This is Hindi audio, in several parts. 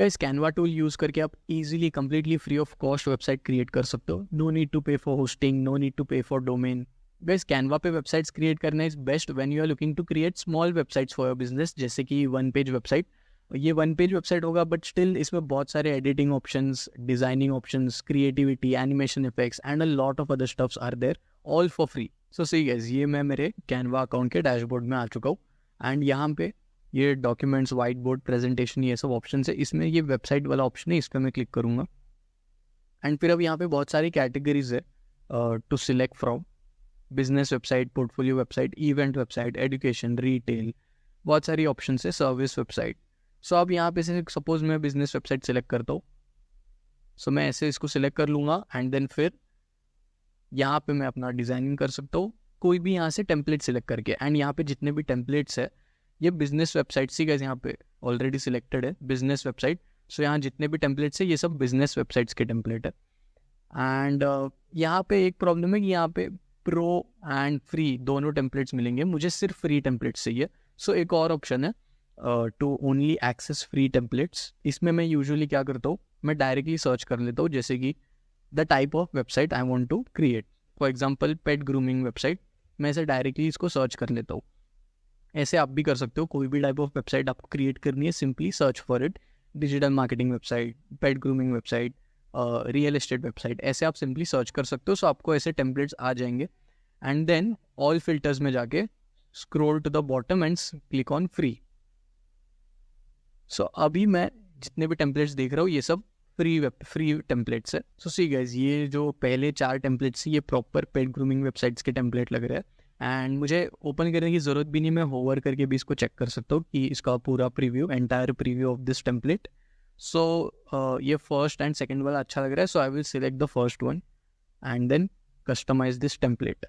गाइस कैनवा टूल यूज़ करके आप easily completely free of cost website create कर सकते हो. No need to pay for hosting, no need to pay for domain. Guys Canva पे वेबसाइट्स क्रिएट करना is best when you are looking to create small websites for your business, जैसे कि वन पेज वेबसाइट. ये वन पेज वेबसाइट होगा बट स्टिल इसमें बहुत सारे editing options, designing options, creativity, animation effects and a lot of other stuffs are there all for free. So see guys, ये मैं मेरे कैनवा अकाउंट के डैशबोर्ड में आ चुका हूँ एंड यहाँ पे ये डॉक्यूमेंट्स, वाइट बोर्ड, प्रेजेंटेशन, ये सब ऑप्शन है. इसमें ये वेबसाइट वाला ऑप्शन है, इस पर मैं क्लिक करूँगा एंड फिर अब यहाँ पे बहुत सारी कैटेगरीज है to select from. Business website, portfolio website, event website, education, retail, बहुत सारी ऑप्शन है, सर्विस वेबसाइट. सो अब यहाँ पे से सपोज मैं बिजनेस वेबसाइट सिलेक्ट करता हूँ. सो मैं ऐसे इसको सिलेक्ट कर लूँगा एंड देन फिर यहाँ पे मैं अपना डिज़ाइनिंग कर सकता हूँ कोई भी यहाँ से टेम्पलेट सिलेक्ट करके. एंड यहाँ पे जितने भी टेम्पलेट्स है ये बिजनेस वेबसाइट सी गाइस यहाँ पे ऑलरेडी सिलेक्टेड है बिजनेस वेबसाइट. सो यहाँ जितने भी टेम्पलेट्स है ये सब बिजनेस वेबसाइट्स के टेम्पलेट है. एंड यहाँ पे एक प्रॉब्लम है कि यहाँ पे प्रो एंड फ्री दोनों टेम्पलेट्स मिलेंगे, मुझे सिर्फ फ्री टेम्पलेट्स चाहिए. सो एक और ऑप्शन है to only access free templates. इसमें मैं यूजुअली क्या करता हूँ, मैं डायरेक्टली सर्च कर लेता हूँ, जैसे कि the type of website I want to create. For example pet grooming website, मैं ऐसे डायरेक्टली इसको सर्च कर लेता हूँ. ऐसे आप भी कर सकते हो, कोई भी टाइप ऑफ वेबसाइट आपको क्रिएट करनी है, simply search for it. Digital marketing website, pet grooming website, real estate website, ऐसे आप सिंपली सर्च कर सकते हो. सो आपको ऐसे टेम्पलेट्स आ जाएंगे एंड देन ऑल फिल्टर्स में जाके scroll to the bottom and click on free. So अभी मैं जितने भी टेम्पलेट्स देख रहा हूँ ये सब फ्री टेम्पलेट्स है. सो सी गाइस, ये जो पहले 4 टेम्पलेट्स ये प्रॉपर पेट ग्रूमिंग वेबसाइट्स के टेम्पलेट लग रहे हैं एंड मुझे ओपन करने की ज़रूरत भी नहीं, मैं होवर करके भी इसको चेक कर सकता हूँ कि इसका पूरा preview, entire preview of this template. So ये फर्स्ट एंड सेकंड वाला अच्छा लग रहा है. So I will select the first one and then customize this template.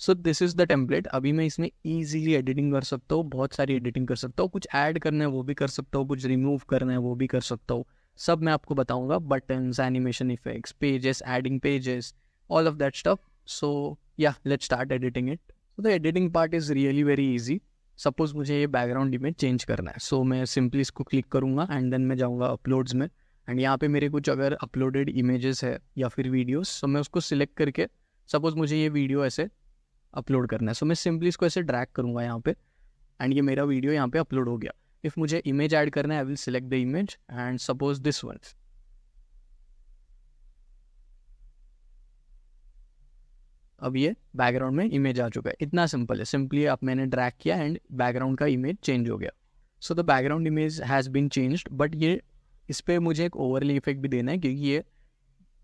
So this is the template. अभी मैं इसमें ईजिली एडिटिंग कर सकता हूँ, बहुत सारी एडिटिंग कर सकता हूँ. कुछ ऐड करना है वो भी कर सकता हूँ, कुछ रिमूव करना है वो भी कर सकता हूँ. सब मैं आपको बताऊंगा, buttons, animation effects, pages, adding pages, all of that stuff. So yeah, let's start editing it. So the editing part is really very easy. Suppose मुझे ये बैकग्राउंड इमेज चेंज करना है, सो मैं सिंपली इसको क्लिक करूँगा एंड देन मैं जाऊँगा अपलोड्स में एंड यहाँ पे मेरे कुछ अगर अपलोडेड इमेजेस है या फिर वीडियोस, सो मैं उसको सिलेक्ट करके, सपोज मुझे ये वीडियो ऐसे अपलोड करना है, सो मैं सिंपली इसको ऐसे ड्रैग करूँगा यहाँ पे एंड ये मेरा वीडियो यहाँ पे अपलोड हो गया. इफ़ मुझे इमेज ऐड करना है, I will select the image and suppose this one. अब ये बैकग्राउंड में इमेज आ चुका है. इतना सिंपल है, सिंपली आप मैंने ड्रैग किया एंड बैकग्राउंड का इमेज चेंज हो गया. So the background image has been changed, but ये इस पर मुझे एक ओवरले इफेक्ट भी देना है क्योंकि ये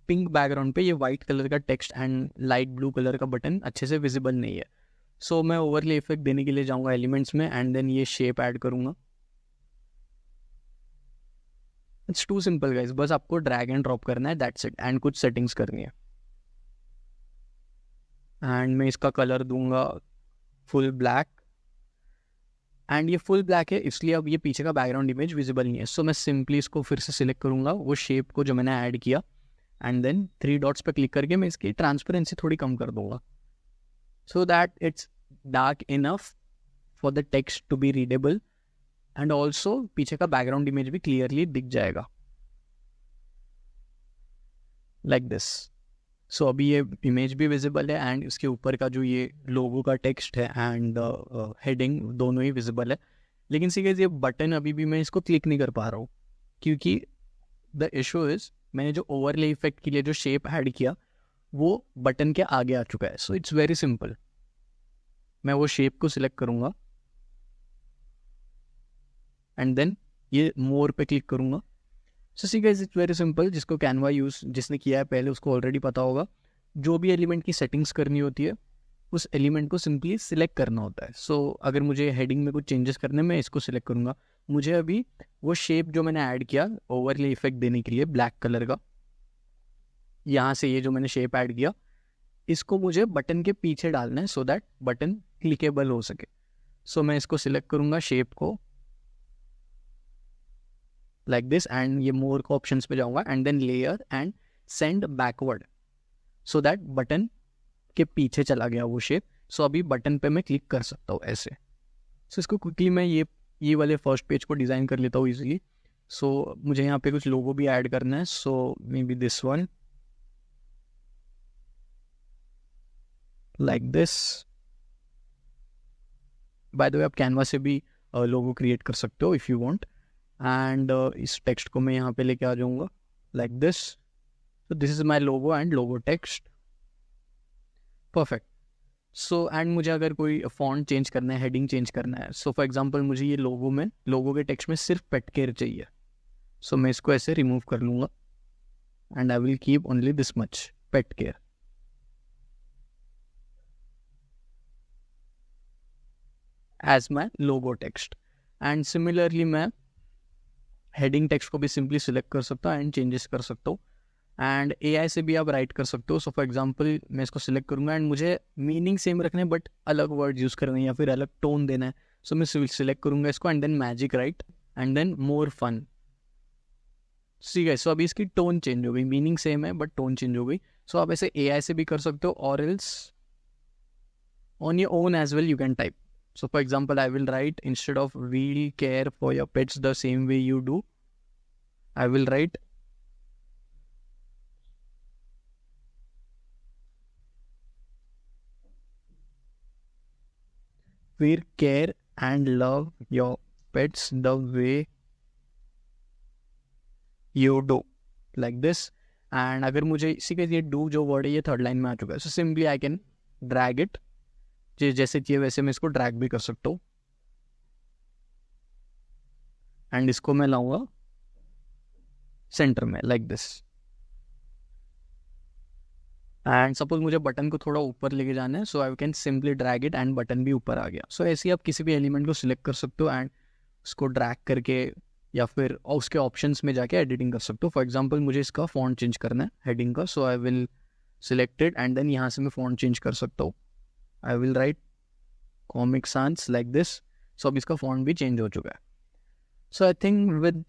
पिंक बैकग्राउंड पे ये वाइट कलर का text and light blue colour का बटन अच्छे से विजिबल नहीं है. सो मैं ओवरले इफेक्ट देने के लिए जाऊँगा एलिमेंट्स में एंड देन ये शेप ऐड करूँगा. इट्स टू सिंपल गाइस, बस आपको ड्रैग एंड ड्रॉप करना है, दैट्स इट. एंड कुछ सेटिंग्स करनी है एंड मैं इसका कलर दूंगा फुल ब्लैक एंड ये फुल ब्लैक है इसलिए अब ये पीछे का बैकग्राउंड इमेज विजिबल नहीं है. सो मैं सिंपली इसको फिर से सिलेक्ट करूंगा, वो शेप को जो मैंने ऐड किया एंड देन 3 डॉट्स पे क्लिक करके मैं इसकी ट्रांसपेरेंसी थोड़ी कम कर दूंगा so that it's dark enough for the text to be readable and also पीछे का बैकग्राउंड इमेज भी क्लियरली दिख जाएगा लाइक दिस. सो अभी ये इमेज भी विजिबल है एंड इसके ऊपर का जो ये लोगो का टेक्स्ट है एंड हेडिंग दोनों ही विजिबल है. लेकिन सी गाइस, ये बटन अभी भी मैं इसको क्लिक नहीं कर पा रहा हूँ क्योंकि द इशू इज़ मैंने जो ओवरले इफेक्ट के लिए जो शेप ऐड किया वो बटन के आगे आ चुका है. सो इट्स वेरी सिंपल, मैं वो शेप को सिलेक्ट करूँगा एंड देन ये मोर पे क्लिक करूँगा. So see guys, it's very simple. जिसको कैनवा यूज़ जिसने किया है पहले उसको ऑलरेडी पता होगा, जो भी एलिमेंट की सेटिंग्स करनी होती है उस एलिमेंट को सिंपली सिलेक्ट करना होता है. सो अगर मुझे हेडिंग में कुछ चेंजेस करने में इसको सिलेक्ट करूँगा, मुझे अभी वो शेप जो मैंने ऐड किया ओवरले इफेक्ट देने के लिए ब्लैक कलर का, यहाँ से ये जो मैंने शेप ऐड किया इसको मुझे बटन के पीछे डालना है सो दैट बटन क्लिकेबल हो सके. सो मैं इसको सिलेक्ट करूँगा शेप को लाइक दिस एंड ये मोर को ऑप्शंस पे जाऊंगा and then layer and send backward so that button के पीछे चला गया वो शेप. सो अभी बटन पे मैं क्लिक कर सकता हूँ ऐसे. सो इसको क्विकली मैं ये ये वाले फर्स्ट पेज को डिज़ाइन कर लेता हूँ ईजिली. सो मुझे यहाँ पे कुछ लोगो भी ऐड करना है. So may be this one like this. By the way आप कैनवा से भी लोगो क्रिएट कर सकते हो इफ़ यू वांट. एंड इस टेक्स्ट को मैं यहाँ पे लेके आ जाऊँगा like this. So this is my logo and logo text. Perfect. So and मुझे अगर कोई फॉन्ट चेंज करना है, हेडिंग चेंज करना है, सो फॉर एग्जांपल मुझे ये लोगो के टेक्स्ट में सिर्फ पेट केयर चाहिए. सो मैं इसको ऐसे रिमूव कर लूँगा and I will keep only this much pet care as my logo text. And similarly मैं हेडिंग टेक्स्ट को भी सिंपली सिलेक्ट कर सकता हूँ एंड चेंजेस कर सकता हूँ. एंड AI से भी आप राइट कर सकते हो. सो फॉर एग्जांपल मैं इसको सिलेक्ट करूँगा एंड मुझे मीनिंग सेम रखना है बट अलग वर्ड यूज़ करना है या फिर अलग टोन देना है. सो मैं सिलेक्ट करूँगा इसको and then magic write and then more fun. ठीक है. सो अभी इसकी टोन चेंज हो गई, मीनिंग सेम है बट टोन चेंज हो गई. सो आप ऐसे AI से भी कर सकते हो और else on your own as well you can type. So for example, I will write instead of we'll care for your pets the same way you do, I will write we'll care and love your pets the way you do like this. And अगर मुझे इसी के ये do जो वर्ड है ये थर्ड लाइन में आ चुका है. So simply I can drag it. जैसे चाहिए वैसे मैं इसको ड्रैग भी कर सकता हूँ एंड इसको मैं लाऊंगा सेंटर में लाइक दिस. एंड सपोज मुझे बटन को थोड़ा ऊपर लेके जाना है, so I can simply drag it and button भी ऊपर आ गया. सो ऐसे ही आप किसी भी एलिमेंट को सिलेक्ट कर सकते हो एंड उसको ड्रैग करके या फिर उसके ऑप्शंस में जाके एडिटिंग कर सकते हो. फॉर एग्जांपल मुझे इसका फॉन्ट चेंज करना है हेडिंग का. So I will select it and then यहाँ से मैं फॉन्ट चेंज कर सकता हूँ. I will write Comic Sans like this. So अब इसका फॉन्ट भी चेंज हो चुका है. So I think with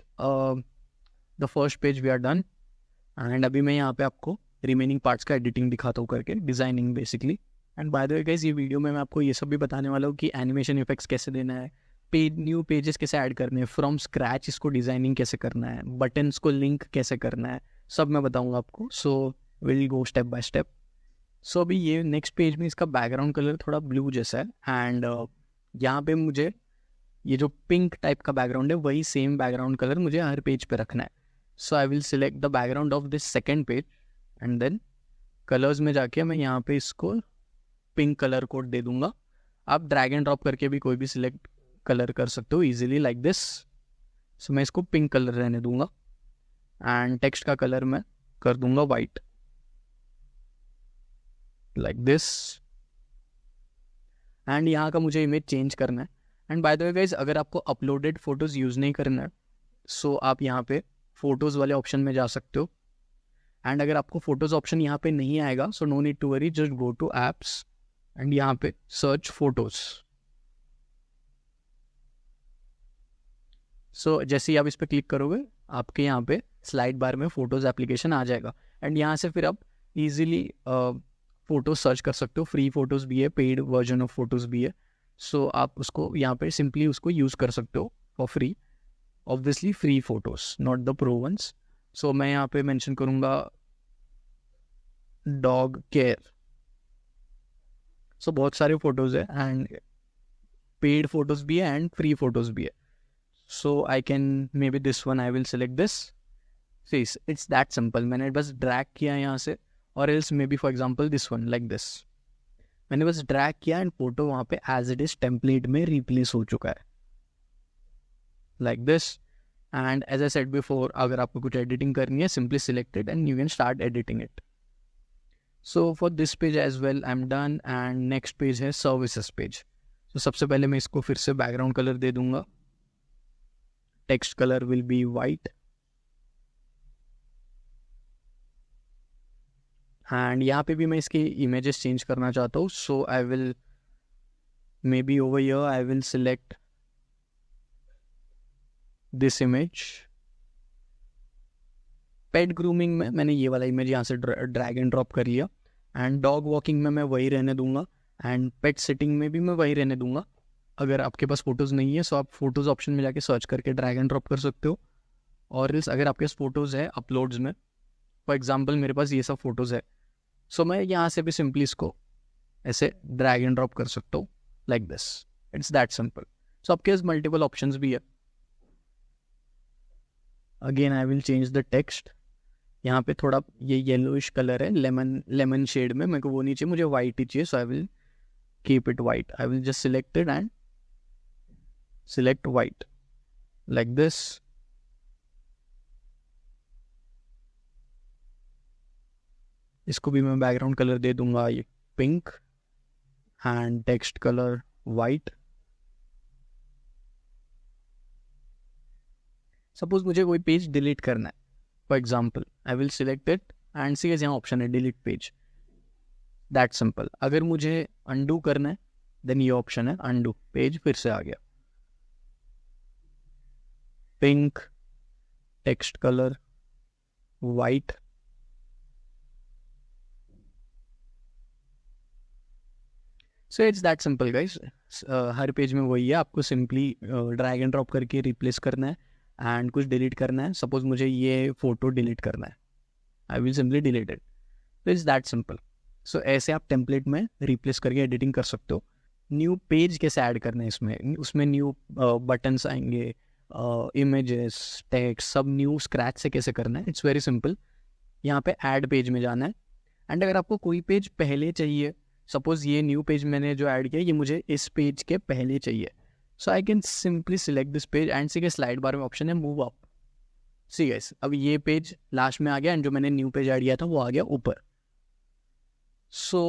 the first page we are done. And अभी मैं यहाँ पे आपको रिमेनिंग पार्ट्स का एडिटिंग दिखाता हूँ करके, designing basically. And bye the way guys, ये वीडियो में मैं आपको ये सब भी बताने वाला हूँ कि एनिमेशन इफेक्ट्स कैसे देना है, न्यू पेजेस कैसे ऐड करने हैं, फ्रॉम स्क्रैच इसको डिज़ाइनिंग कैसे करना है, बटन्स को लिंक कैसे करना है, सब मैं बताऊँगा आपको. So will go step by step. So अभी ये नेक्स्ट पेज में इसका बैकग्राउंड कलर थोड़ा ब्लू जैसा है एंड यहाँ पे मुझे ये जो पिंक टाइप का बैकग्राउंड है वही सेम बैकग्राउंड कलर मुझे हर पेज पे रखना है. So I will select the background of this second page and then colours में जाके मैं यहाँ पे इसको पिंक कलर कोड दे दूँगा. आप ड्रैग एंड ड्रॉप करके भी कोई भी सिलेक्ट कलर कर सकते हो ईजिली लाइक दिस. सो मैं इसको पिंक कलर रहने दूँगा एंड टेक्स्ट का कलर मैं कर दूँगा वाइट like this. एंड यहाँ का मुझे इमेज चेंज करना है. And bye the way guys, अगर आपको अपलोडेड फोटोज़ यूज़ नहीं करना है सो आप यहाँ पे फोटोज़ वाले ऑप्शन में जा सकते हो. एंड अगर आपको फोटोज़ ऑप्शन यहाँ पे नहीं आएगा so no need to worry, just go to apps and यहाँ पे सर्च फोटोज़. सो जैसे ही आप इस पर क्लिक करोगे आपके यहाँ पे स्लाइड बार में फोटोज़ एप्लीकेशन आ जाएगा. एंड यहाँ से फिर आप ईजिली फ़ोटोज़ सर्च कर सकते हो. फ्री फ़ोटोज़ भी है, पेड वर्जन ऑफ फोटोज़ भी है. सो आप उसको यहाँ पे सिंपली उसको यूज़ कर सकते हो for free. Obviously free photos, not the pro ones. So मैं यहाँ पे मेंशन करूँगा डॉग केयर. सो बहुत सारे फ़ोटोज़ है एंड पेड फ़ोटोज़ भी है एंड फ्री फ़ोटोज़ भी है. So I can may be this one, I will select this. It's that simple. मैंने बस ड्रैग किया यहाँ से, और else may be for example this one like this. मैंने बस ड्रैग किया एंड फोटो वहाँ पे एज इट इज टेम्पलेट में रिप्लेस हो चुका है like this. And as I said before, अगर आपको कुछ एडिटिंग करनी है simply select it and you can start editing it. So for this page as well I am done. And next page है सर्विसेज पेज. तो सबसे पहले मैं इसको फिर से बैकग्राउंड कलर दे दूंगा. Text colour will be white and यहाँ पे भी मैं इसकी इमेजेस चेंज करना चाहता हूँ. So I will may be over here I will select this image. Pet grooming में मैंने ये वाला इमेज यहाँ से ड्रैग एंड ड्रॉप कर लिया. एंड डॉग वॉकिंग में मैं वही रहने दूंगा एंड पेट सिटिंग में भी मैं वही रहने दूंगा. अगर आपके पास फ़ोटोज़ नहीं है, सो आप फोटोज़ ऑप्शन में जाके सर्च करके ड्रैग एंड ड्रॉप कर सकते हो। और इस अगर आपके पास फ़ोटोज़ है अपलोड्स में, फॉर एग्जांपल मेरे पास ये सब फ़ोटोज़ है, सो मैं यहाँ से भी सिंपली इसको ऐसे ड्रैग एंड ड्रॉप कर सकता हूँ like this. It's that simple. So आपके पास मल्टीपल ऑप्शंस भी है। Again I will change the text. यहाँ पे थोड़ा ये येलोइश कलर है, लेमन शेड में, मेरे को वो नहीं चाहिए, मुझे वाइट ही चाहिए। So I will keep it white. I will just select it and select white like this. इसको भी मैं बैकग्राउंड कलर दे दूंगा ये pink and text colour white. Suppose मुझे कोई पेज डिलीट करना है, for example I will select it and see यहाँ ऑप्शन है डिलीट पेज, दैट सिंपल। अगर मुझे अनडू करना है देन ये ऑप्शन है अनडू, पेज फिर से आ गया। Pink text colour white. So it's that simple guys. Her page में वही है, आपको सिंपली ड्रैग एंड ड्रॉप करके रिप्लेस करना है एंड कुछ डिलीट करना है। सपोज मुझे ये फोटो डिलीट करना है, I will simply delete it. तो इट्स दैट सिंपल। सो ऐसे आप टेम्पलेट में रिप्लेस करके एडिटिंग कर सकते हो। न्यू पेज कैसे ऐड करना है इसमें, उसमें न्यू बटन्स आएंगे, इमेजेस टेक्स्ट सब न्यू स्क्रैच से कैसे करना है, इट्स वेरी सिंपल। यहाँ पे ऐड पेज में जाना है एंड अगर आपको कोई पेज पहले चाहिए, सपोज ये न्यू पेज मैंने जो ऐड किया ये मुझे इस पेज के पहले चाहिए, so I can simply select this page and see slide bar में ऑप्शन है मूव अप। सी गाइस अब ये पेज लास्ट में आ गया एंड जो मैंने न्यू पेज ऐड किया था वो आ गया ऊपर। सो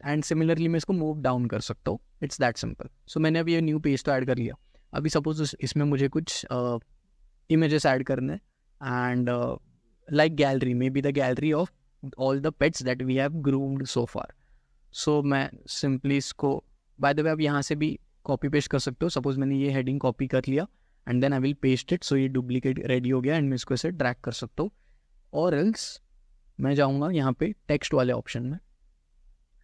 एंड सिमिलरली मैं इसको मूव डाउन कर सकता हूँ, इट्स दैट सिंपल। सो मैंने अभी ये न्यू पेज तो ऐड कर लिया। अभी सपोज इसमें मुझे कुछ इमेजेस ऐड करने हैं and like gallery, may be the gallery of all the pets that we have groomed so far. So मैं सिंपली इसको, बाय द वे आप यहाँ से भी कॉपी पेस्ट कर सकते हो। सपोज मैंने ये हेडिंग कॉपी कर लिया and then I will paste it, so ये डुप्लीकेट रेडी हो गया एंड मैं इसको ऐसे ड्रैग कर सकता हूँ। और एल्स मैं जाऊँगा यहाँ पे टेक्स्ट वाले ऑप्शन में।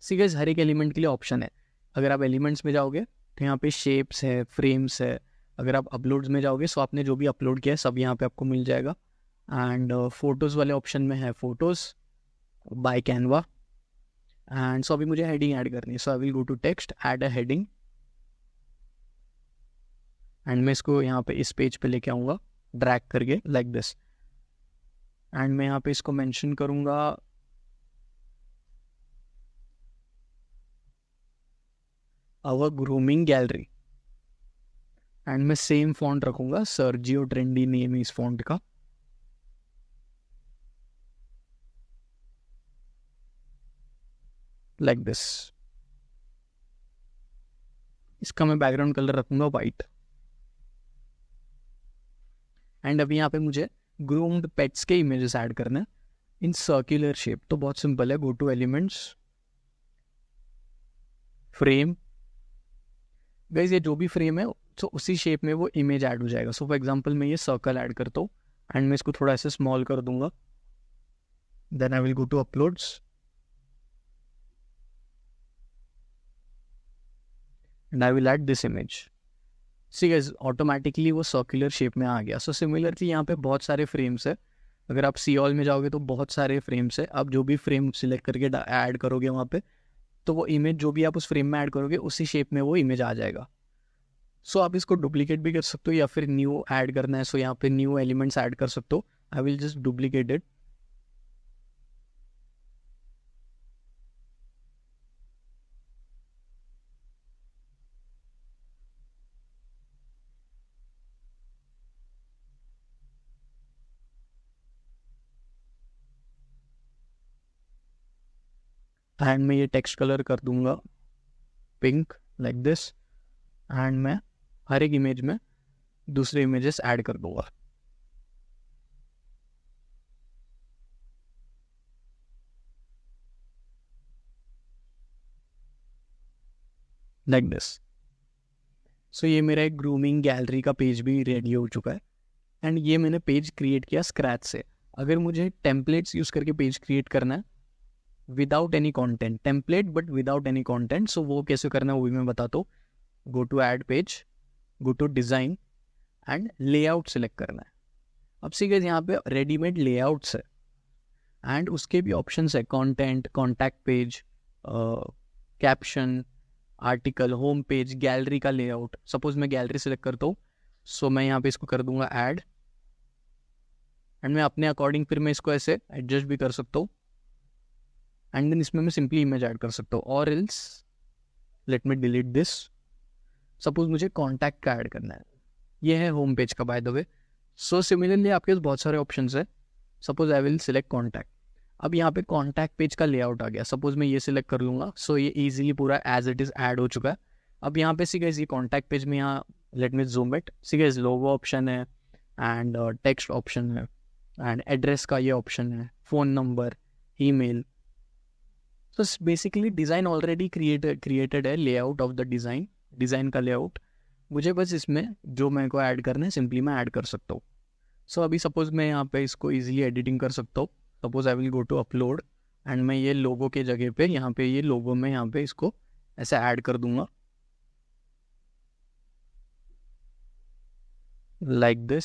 सी गाइस हर एक एलिमेंट के लिए ऑप्शन है। अगर आप एलिमेंट्स में जाओगे तो यहाँ पे शेप्स है, फ्रेम्स है। अगर आप अपलोड्स में जाओगे सो आपने जो भी अपलोड किया है सब यहाँ पे आपको मिल जाएगा। एंड फोटोज़ वाले ऑप्शन में है photos by Canva. And so अभी मुझे हेडिंग ऐड करनी है, so I will go to text add a heading and मैं इसको यहाँ पे इस पेज पे लेके आऊँगा ड्रैग करके लाइक दिस। एंड मैं यहाँ पे इसको मेंशन करूँगा आवर ग्रूमिंग गैलरी एंड मैं सेम फॉन्ट रखूँगा, सर्जियो ट्रेंडी नेम है इस फॉन्ट का। Like this. इसका मैं बैकग्राउंड कलर रखूँगा वाइट। एंड अभी यहाँ पे मुझे ग्रूम्ड पेट्स के इमेजेस ऐड करना है इन सर्कुलर शेप। तो बहुत सिंपल है, go two elements, frame. Guys ये जो भी फ्रेम है तो उसी शेप में वो इमेज ऐड हो जाएगा। सो फॉर एग्जांपल मैं ये सर्कल ऐड करता हूँ एंड मैं इसको थोड़ा ऐसे स्मॉल कर दूंगा। Then I will go to uploads and I will add this image. See guys automatically वो सर्कुलर शेप में आ गया। सो सिमिलरली यहाँ पे बहुत सारे फ्रेम्स है। अगर आप सी ऑल में जाओगे तो बहुत सारे फ्रेम्स है। आप जो भी फ्रेम सिलेक्ट करके ऐड करोगे वहाँ पे तो वो इमेज जो भी आप उस फ्रेम में ऐड करोगे उसी शेप में वो इमेज आ जाएगा। सो आप इसको डुप्लीकेट भी कर सकते हो या फिर न्यू ऐड करना है, सो यहाँ पे न्यू एलिमेंट्स ऐड कर सकते हो। I will just duplicate it and मैं ये टेक्स्ट कलर कर दूंगा पिंक लाइक दिस एंड मैं हर एक इमेज में दूसरे इमेजेस ऐड कर दूंगा लाइक दिस। सो ये मेरा एक ग्रूमिंग गैलरी का पेज भी रेडी हो चुका है एंड ये मैंने पेज क्रिएट किया स्क्रैच से। अगर मुझे टेम्पलेट्स यूज़ करके पेज क्रिएट करना है without any content, template but without any content, so वो कैसे करना है वो भी मैं बताता हूँ। Go to add page, go to design and layout select करना है। अब सी गाइस यहाँ पे रेडीमेड लेआउट्स है एंड उसके भी ऑप्शंस है, content, contact page, caption, article, home page, gallery का लेआउट। सपोज मैं गैलरी सेलेक्ट करता हूँ, सो मैं यहाँ पे इसको कर दूंगा ऐड एंड मैं अपने अकॉर्डिंग फिर मैं इसको ऐसे एडजस्ट भी कर सकता हूँ एंड देन इसमें मैं सिंपली इमेज ऐड कर सकता हूँ। और else let me delete this. Suppose मुझे कॉन्टैक्ट का ऐड करना है, ये है होम पेज का bye the way. So similarly आपके पास बहुत सारे ऑप्शंस है। Suppose I will select contact. अब यहाँ पे कॉन्टैक्ट पेज का लेआउट आ गया। सपोज मैं ये सिलेक्ट कर लूँगा, सो ये इजीली पूरा एज इट इज़ ऐड हो चुका है। अब यहाँ पे सी गाइस ये कॉन्टैक्ट पेज में यहाँ let me zoom it, see guys logo option है एंड टेक्स्ट ऑप्शन है एंड एड्रेस का ये ऑप्शन है, फ़ोन नंबर, ईमेल। तो बेसिकली डिज़ाइन ऑलरेडी क्रिएटेड है, लेआउट ऑफ द डिज़ाइन का लेआउट। मुझे बस इसमें जो मेरे को ऐड करना है सिंपली मैं ऐड कर सकता हूँ। सो अभी सपोज मैं यहाँ पे इसको इजीली एडिटिंग कर सकता हूँ। Suppose I will go to upload and मैं ये लोगो के जगह पे यहाँ पे ये लोगो में यहाँ पे इसको ऐसे ऐड कर दूंगा लाइक दिस,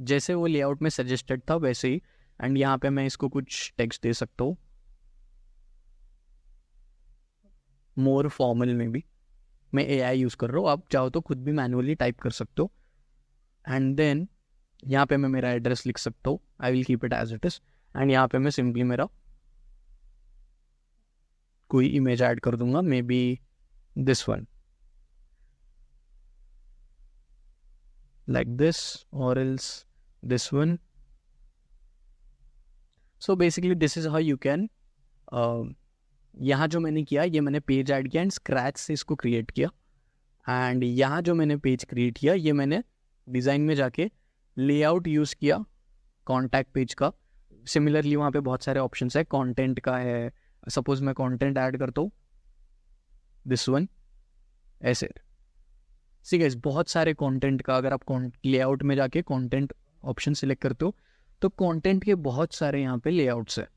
जैसे वो लेआउट में सजेस्टेड था वैसे ही। एंड यहाँ पे मैं इसको कुछ टेक्स्ट दे सकता हूँ, मोर फॉर्मल में भी। मैं AI यूज़ कर रहा हूँ, आप चाहो तो खुद भी मैनुअली टाइप कर सकते हो। एंड देन यहाँ पे मैं मेरा एड्रेस लिख सकता हूँ, I will keep it as it is. And यहाँ पे मैं सिंपली मेरा कोई इमेज ऐड कर दूंगा, may be this one like this और else this one. So basically this is how you can, यहाँ जो मैंने किया ये मैंने पेज ऐड किया एंड स्क्रैच से इसको क्रिएट किया। एंड यहाँ जो मैंने पेज क्रिएट किया ये मैंने डिज़ाइन में जाके लेआउट यूज़ किया कॉन्टैक्ट पेज का। सिमिलरली वहाँ पे बहुत सारे ऑप्शंस है, कंटेंट का है। सपोज मैं कंटेंट ऐड करता हूँ दिस वन ऐसे। सी गाइस बहुत सारे कंटेंट का, अगर आप लेआउट में जाके कंटेंट ऑप्शन सिलेक्ट करते हो तो कंटेंट के बहुत सारे यहाँ पे लेआउट्स है।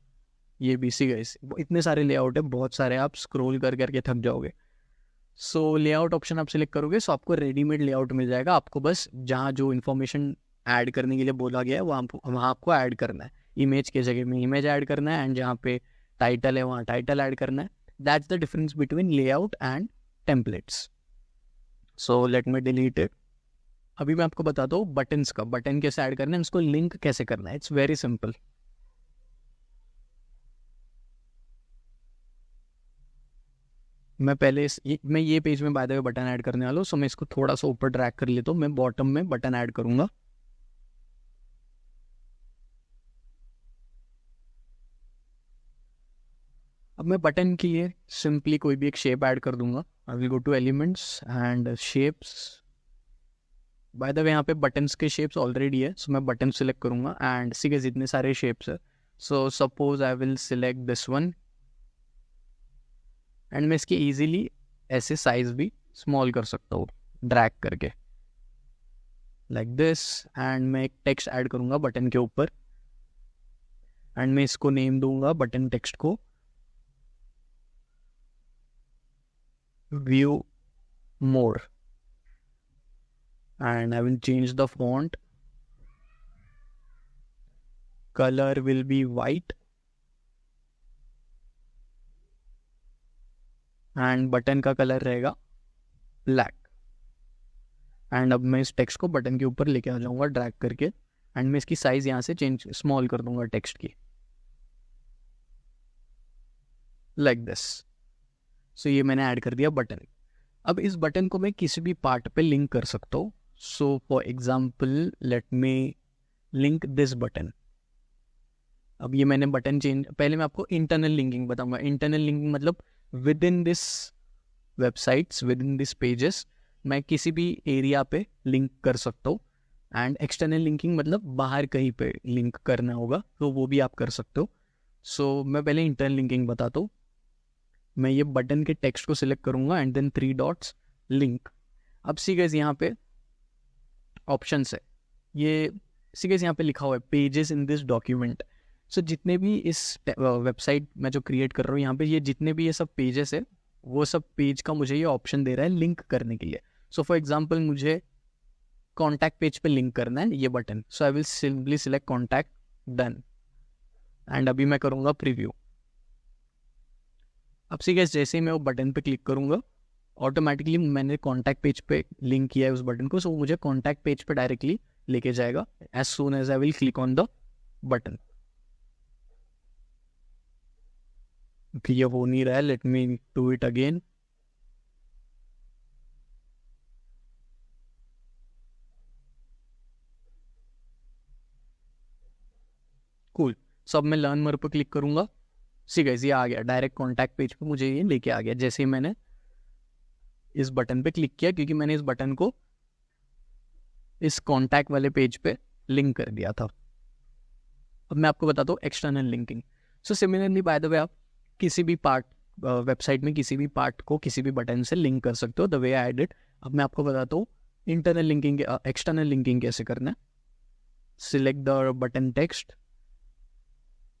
ये भी सी गाइस इतने सारे लेआउट है, बहुत सारे, आप स्क्रॉल कर करके थक जाओगे। सो लेआउट ऑप्शन आप सिलेक्ट करोगे सो आपको रेडीमेड लेआउट मिल जाएगा। आपको बस जहाँ जो इन्फॉर्मेशन ऐड करने के लिए बोला गया है वहाँ आपको ऐड करना है। इमेज के जगह में इमेज ऐड करना है एंड जहाँ पे टाइटल है वहाँ टाइटल ऐड करना है। That's the difference between layout and templates. So let me delete it. अभी मैं आपको बताता हूँ बटन्स का, बटन कैसे ऐड करना है, उसको लिंक कैसे करना है। It's very simple. मैं पहले मैं ये पेज में bye the way button add करने वाला हूँ, सो मैं इसको थोड़ा सा ऊपर ड्रैग कर लेता हूँ। मैं बॉटम में बटन ऐड करूँगा। अब मैं बटन के लिए सिंपली कोई भी एक शेप ऐड कर दूंगा। आई will go two elements and shapes. Bye the वे यहाँ पे बटन्स के शेप्स ऑलरेडी है, सो मैं बटन सिलेक्ट करूँगा एंड सी के जितने सारे शेप्स है। So suppose I will select this one and मैं इसकी ईजिली ऐसे साइज भी स्मॉल कर सकता हूँ ड्रैग करके लाइक दिस। एंड मैं एक टेक्स्ट ऐड करूँगा बटन के ऊपर एंड मैं इसको नेम दूंगा बटन टेक्स्ट को view more and I will change the font. Color will be white and button का कलर रहेगा ब्लैक। एंड अब मैं इस टेक्स्ट को बटन के ऊपर लेके आ जाऊंगा ड्रैग करके एंड मैं इसकी साइज यहाँ से चेंज स्मॉल कर दूंगा टेक्स्ट की लाइक दिस। सो ये मैंने ऐड कर दिया बटन। अब इस बटन को मैं किसी भी पार्ट पे लिंक कर सकता हूँ। So for example let me link this button. अब ये मैंने बटन चेंज, पहले मैं आपको इंटरनल लिंकिंग बताऊंगा। इंटरनल लिंकिंग मतलब with in this websites, with in this pages मैं किसी भी एरिया पे लिंक कर सकता हूँ। एंड एक्सटर्नल लिंकिंग मतलब बाहर कहीं पे लिंक करना होगा तो वो भी आप कर सकते हो। सो मैं पहले इंटरनल लिंकिंग बताता हूँ। मैं ये बटन के टेक्स्ट को सिलेक्ट करूँगा एंड देन 3 डॉट्स लिंक। अब सी गाइस यहाँ पे ऑप्शंस है, ये सी गाइस यहाँ पे लिखा हुआ है पेजेस इन दिस डॉक्यूमेंट। सो जितने भी इस वेबसाइट में जो क्रिएट कर रहा हूँ यहाँ पे ये जितने भी ये सब पेजेस है वो सब पेज का मुझे ये ऑप्शन दे रहा है लिंक करने के लिए. सो फॉर एग्जाम्पल मुझे कॉन्टैक्ट पेज पे लिंक करना है ये button. So I will simply select contact, done. And अभी मैं करूँगा प्रीव्यू. अब सी गाइस जैसे ही मैं वो बटन पे क्लिक करूँगा ऑटोमेटिकली मैंने कॉन्टैक्ट पेज पे लिंक किया है उस बटन को. सो वो मुझे कॉन्टैक्ट पेज पे डायरेक्टली लेके जाएगा as soon as I will click on the button. ये हो नहीं रहा है, let me do it again. Cool. So अब मैं लर्न मोर पर क्लिक करूंगा. सी गाइस ये आ गया डायरेक्ट कॉन्टैक्ट पेज पे, मुझे ये लेके आ गया जैसे ही मैंने इस बटन पे क्लिक किया, क्योंकि मैंने इस बटन को इस कॉन्टैक्ट वाले पेज पे लिंक कर दिया था. अब मैं आपको बताता हूँ external linking. So similarly bye the way आप किसी भी पार्ट वेबसाइट में किसी भी पार्ट को किसी भी बटन से लिंक कर सकते हो द वे आई डिड. अब मैं आपको बताता हूँ इंटरनल लिंकिंग एक्सटर्नल लिंकिंग कैसे करना है. Select the button text,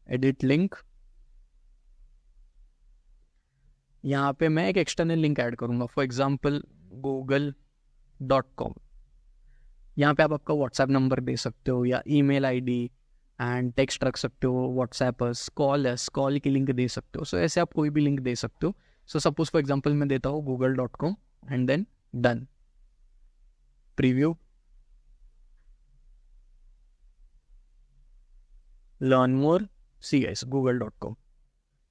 edit link. यहाँ पे मैं एक एक्सटर्नल लिंक ऐड करूँगा, फॉर एग्जाम्पल google.com. यहाँ पे आप आपका व्हाट्सएप नंबर दे सकते हो या ईमेल आईडी एंड टेक्स्ट रख सकते हो, व्हाट्सएपर्स, कॉल की लिंक दे सकते हो. सो ऐसे आप कोई भी लिंक दे सकते हो. सो सपोज फॉर एग्जाम्पल मैं देता हूँ google.com and then done. Preview, learn more, see guys google.com.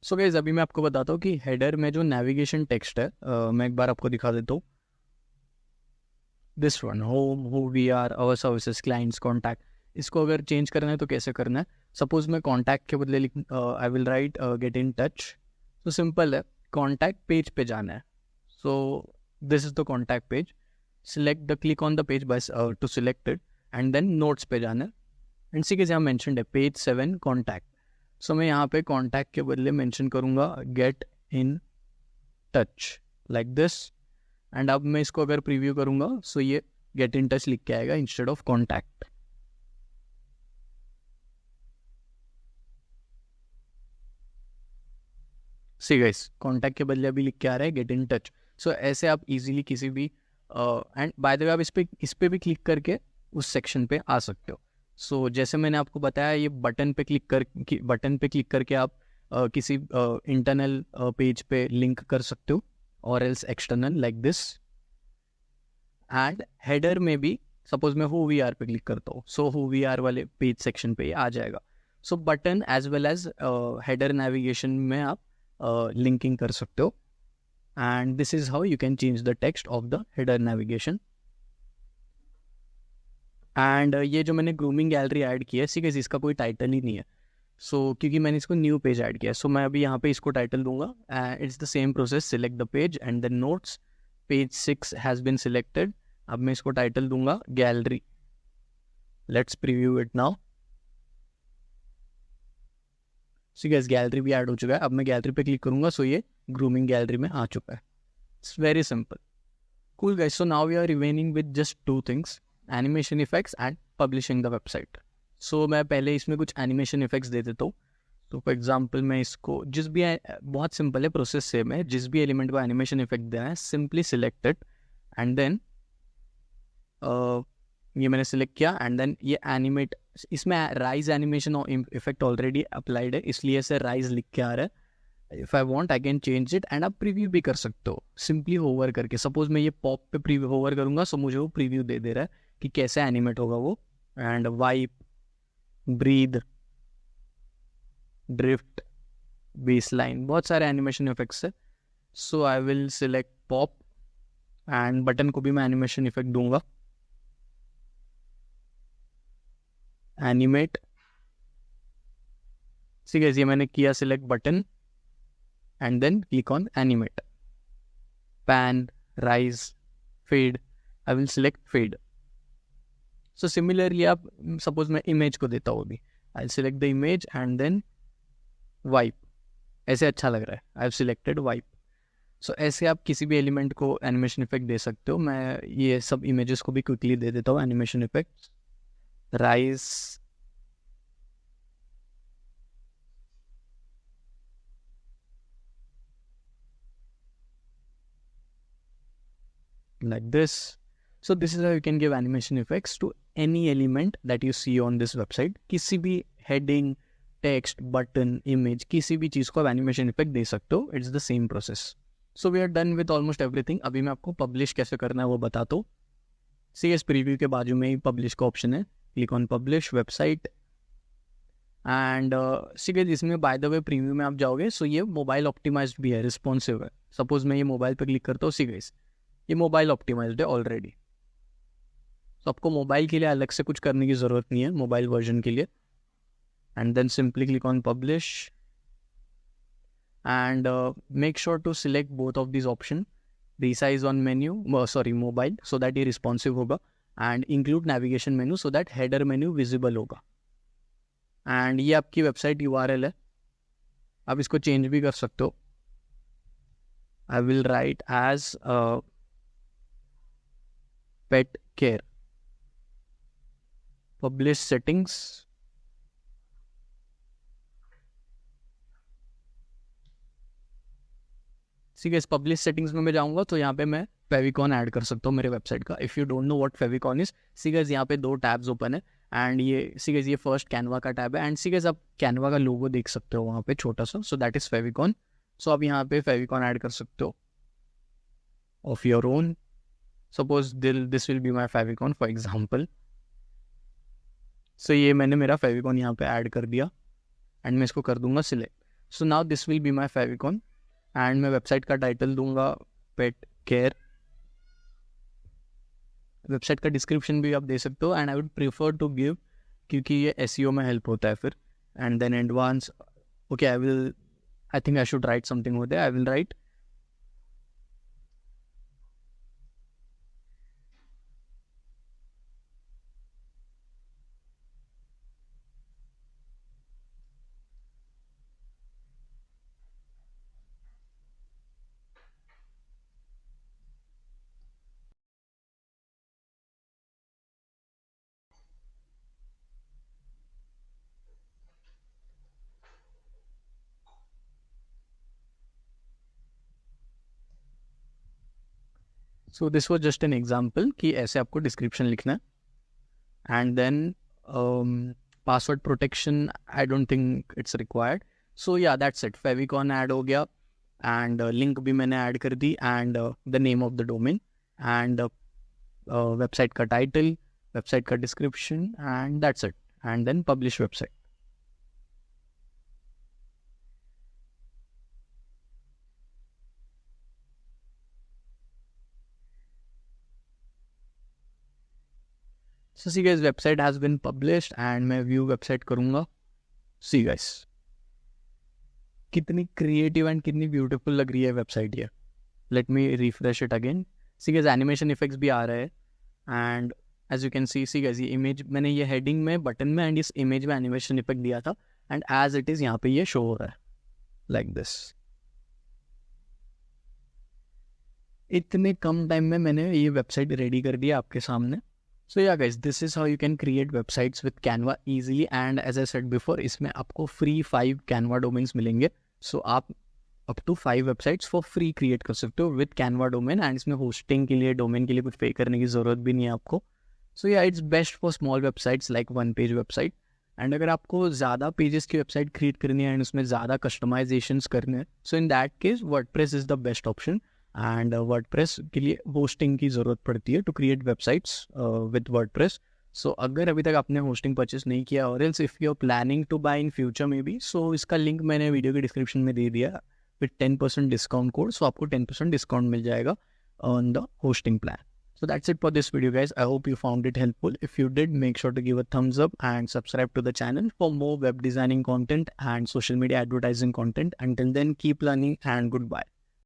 So guys अभी मैं आपको बताता हूँ कि हेडर में जो नेविगेशन टेक्स्ट है मैं एक बार आपको दिखा देता हूँ. This one, home, who we are, our services, clients, contact. इसको अगर चेंज करना है तो कैसे करना है. सपोज मैं कॉन्टैक्ट के बदले I will write get in touch. तो सिंपल है, कॉन्टैक्ट पेज पे जाना है. So this is the contact page. Select the click on the page बस to select it and then notes पे जाना है. एंड सी के यहाँ मैंशनड है पेज 7 कॉन्टैक्ट. सो मैं यहाँ पे कॉन्टैक्ट के बदले मेंशन करूँगा gate in touch like this. And अब मैं इसको अगर प्रीव्यू करूँगा सो ये गेट इन टच लिख के आएगा instead of contact. See guys contact के बदले अभी लिख के आ रहा है गेट इन टच. सो ऐसे आप इजीली किसी भी एंड बाय द वे आप इस पे भी क्लिक करके उस सेक्शन पे आ सकते हो. सो जैसे मैंने आपको बताया ये बटन पे क्लिक करके आप किसी इंटरनल पेज पे लिंक कर सकते हो और else external like this. And header में भी सपोज मैं हु वी आर पे क्लिक करता हूँ सो हु वी आर वाले पेज सेक्शन पे आ जाएगा. So button as well as header navigation में आप लिंकिंग कर सकते हो. And this is how you can change the text of the header navigation. And ये जो मैंने ग्रूमिंग गैलरी ऐड किया है, सीरियस इसका कोई टाइटल ही नहीं है. सो क्योंकि मैंने इसको न्यू पेज ऐड किया है सो मैं अभी यहाँ पे इसको टाइटल दूंगा. It's the same process, select the page and then notes. Page 6 has been selected. अब मैं इसको टाइटल दूंगा gallery. Let's preview it now. So guys gallery भी ऐड हो चुका है. अब मैं गैलरी पे क्लिक करूंगा सो ये ग्रूमिंग गैलरी में आ चुका है. It's very simple. Cool guys. So now we are remaining with just 2 things, animation effects and publishing the website. So मैं पहले इसमें कुछ एनिमेशन इफेक्ट्स दे देता हूँ. तो फॉर एग्जाम्पल मैं इसको बहुत सिंपल है, प्रोसेस सेम है. जिस भी एलिमेंट को एनिमेशन इफेक्ट देना है simply select it and then ये मैंने सिलेक्ट किया एंड देन ये एनिमेट. इसमें rise animation effect already applied है इसलिए ऐसे राइज लिख के आ रहा है. If I want I can change it and आप प्रीव्यू भी कर सकते हो सिंपली होवर करके. सपोज मैं ये पॉप पे प्रीव्यू होवर करूंगा सो मुझे वो प्रीव्यू दे रहा है कि कैसे एनिमेट होगा वो. And wipe, breathe, drift, baseline, बहुत सारे एनिमेशन इफेक्ट्स है. So I will select pop and button को भी मैं एनिमेशन इफेक्ट दूंगा, एनिमेट. ठीक है, ये मैंने किया select button and then click on animate. Pan, rise, fade, I will select fade. So similarly आप सपोज मैं इमेज को देता हूँ अभी, I select the image and then wipe. ऐसे अच्छा लग रहा है, I have selected wipe. So ऐसे आप किसी भी एलिमेंट को एनिमेशन इफेक्ट दे सकते हो. मैं ये सब इमेजेस को भी क्विकली दे देता हूँ animation effect. Rise, like this. So this is how you can give animation effects to any element that you see on this website. किसी भी heading, text, button, image, किसी भी चीज़ को आप animation effect दे सकते हो. It's the same process. So we are done with almost everything. अभी मैं आपको publish कैसे करना है वो बताता हूँ. See, इस प्रीव्यू के बाजू में ही publish का ऑप्शन है. Click on publish website. And सीधे इसमें बाय द वे प्रीव्यू में आप जाओगे सो ये मोबाइल ऑप्टिमाइज्ड भी है, रिस्पॉन्सिव है. सपोज मैं ये मोबाइल पे क्लिक करता हूँ, सी गाइस ये मोबाइल ऑप्टिमाइज्ड है ऑलरेडी. तो आपको मोबाइल के लिए अलग से कुछ करने की ज़रूरत नहीं है, मोबाइल वर्जन के लिए. And then simply click on publish and make sure to select both of this option, resize on menu mobile so that ये रिस्पॉन्सिव होगा, and include navigation menu so that header menu visible होगा. एंड ये आपकी वेबसाइट URL है, आप इसको चेंज भी कर सकते हो. I will write as pet care, publish settings. ठीक है, इस पब्लिश सेटिंग्स में मैं जाऊंगा तो यहाँ पे मैं फेविकॉन ऐड कर सकता हूँ मेरे वेबसाइट का. If you don't know what favicon is, see guys यहाँ पे 2 टैब्स ओपन है एंड ये सी गाइस ये फर्स्ट कैनवा का टैब है एंड सी गाइस आप कैनवा का लोगो देख सकते हो वहाँ पे छोटा सा, so that is favicon. So आप यहाँ पे फेविकॉन ऐड कर सकते हो of your own. Suppose this will be my favicon for example. So ये मैंने मेरा फेविकॉन यहाँ पे ऐड कर दिया एंड मैं इसको कर दूंगा select. So now this will be my favicon and मैं वेबसाइट का टाइटल दूंगा पेट केयर. वेबसाइट का डिस्क्रिप्शन भी आप दे सकते हो and I would prefer to give, क्योंकि ये SEO में हेल्प होता है फिर. And then advance, okay I think I should write something होता है. I will write so this was just an example कि ऐसे आपको डिस्क्रिप्शन लिखना है. And then password protection I don't think it's required. So yeah that's it, favicon add हो गया एंड लिंक भी मैंने ऐड कर दी and the name of the domain and website का टाइटल, वेबसाइट का description and that's it. And then publish website. So see guys, website has been published and मैं view website करूँगा. See guys, कितनी creative and कितनी beautiful लग रही है website ये. Let me refresh it again. See guys, animation effects भी आ रहे हैं and as you can see guys, ये image मैंने ये heading में button में and इस image में animation effect दिया था and as it is यहाँ पे ये show हो रहा है like this. इतने कम टाइम में मैंने ये वेबसाइट रेडी कर दिया आपके सामने. So yeah guys, this is how you can create websites with Canva easily and as I said before, इसमें आपको free 5 Canva domains मिलेंगे. So आप up to 5 websites for free create कर सकते हो with Canva domain and इसमें hosting के लिए, domain के लिए कुछ pay करने की ज़रूरत भी नहीं है आपको. So yeah, it's best for small websites like one page website. And अगर आपको ज़्यादा pages की website create करनी है and उसमें ज़्यादा customizations करने हैं, so in that case WordPress is the best option. And WordPress के लिए होस्टिंग की ज़रूरत पड़ती है to create websites with WordPress. So अगर अभी तक आपने होस्टिंग परचेस नहीं किया और else if you are planning to buy in future में भी, सो इसका लिंक मैंने वीडियो के डिस्क्रिप्शन में दे दिया विद 10% डिस्काउंट कोड. सो आपको 10% डिस्काउंट मिल जाएगा on the hosting plan. So that's it for this video guys. I hope you found it helpful. If you did, make sure to give a thumbs up and subscribe to the channel for more web designing content and social media advertising content. Until then, keep learning and goodbye.